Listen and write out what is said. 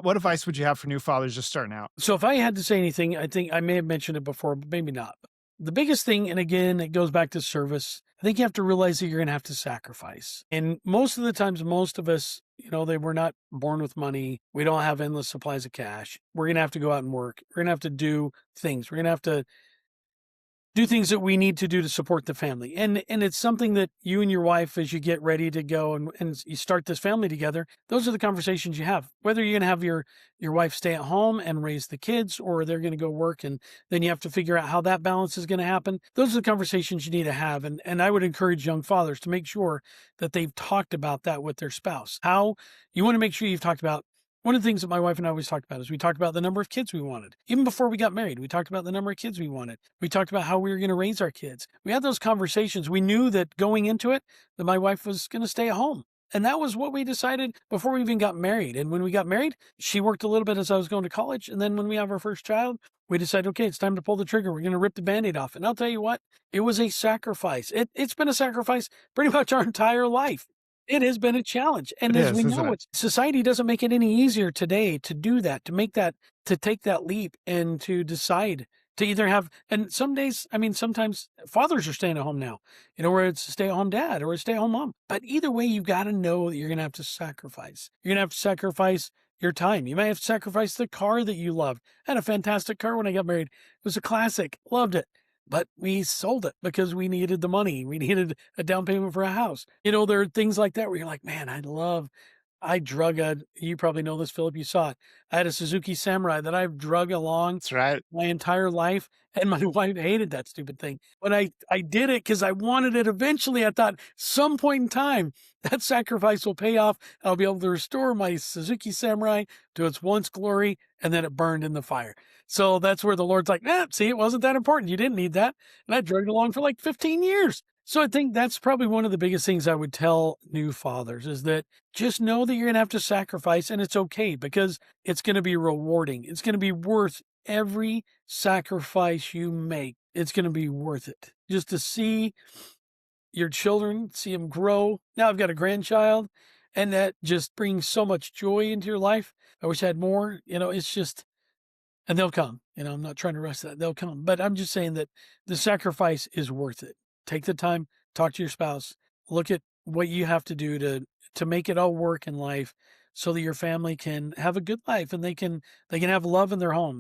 What advice would you have for new fathers just starting out? So if I had to say anything, I think I may have mentioned it before, but maybe not. The biggest thing, and again, it goes back to service. I think you have to realize that you're going to have to sacrifice. And most of the times, most of us, they were not born with money. We don't have endless supplies of cash. We're going to have to go out and work. We're going to have to do things. We're going to have to do things that we need to do to support the family. And it's something that you and your wife, as you get ready to go and you start this family together, those are the conversations you have. Whether you're going to have your wife stay at home and raise the kids, or they're going to go work, and then you have to figure out how that balance is going to happen. Those are the conversations you need to have. And I would encourage young fathers to make sure that they've talked about that with their spouse. How you want to make sure you've talked about. One of the things that my wife and I always talked about is we talked about the number of kids we wanted. Even before we got married, we talked about the number of kids we wanted. We talked about how we were going to raise our kids. We had those conversations. We knew that going into it, that my wife was going to stay at home. And that was what we decided before we even got married. And when we got married, she worked a little bit as I was going to college. And then when we have our first child, we decided, okay, it's time to pull the trigger. We're going to rip the Band-Aid off. And I'll tell you what, it was a sacrifice. It's been a sacrifice pretty much our entire life. It has been a challenge. It And as we is, isn't know, it? society doesn't make it any easier today to do that, to take that leap and to decide to either have, and some days, I mean, sometimes fathers are staying at home now, where it's a stay at home dad or a stay at home mom. But either way, you've got to know that you're going to have to sacrifice. You're going to have to sacrifice your time. You might have to sacrifice the car that you loved. I had a fantastic car when I got married. It was a classic. Loved it. But we sold it because we needed the money. We needed a down payment for a house. There are things like that where you're like, man, you probably know this, Philip, you saw it. I had a Suzuki Samurai that I've drug along That's right. my entire life, and my wife hated that stupid thing. But I did it because I wanted it eventually. I thought some point in time, that sacrifice will pay off. I'll be able to restore my Suzuki Samurai to its once glory, and then it burned in the fire. So that's where the Lord's like, see, it wasn't that important. You didn't need that. And I dragged it along for like 15 years. So I think that's probably one of the biggest things I would tell new fathers is that just know that you're going to have to sacrifice, and it's okay because it's going to be rewarding. It's going to be worth every sacrifice you make. It's going to be worth it just to see your children, see them grow. Now I've got a grandchild, and that just brings so much joy into your life. I wish I had more, it's just, and they'll come, I'm not trying to rush that. They'll come, but I'm just saying that the sacrifice is worth it. Take the time, talk to your spouse, look at what you have to do to make it all work in life so that your family can have a good life and they can have love in their home.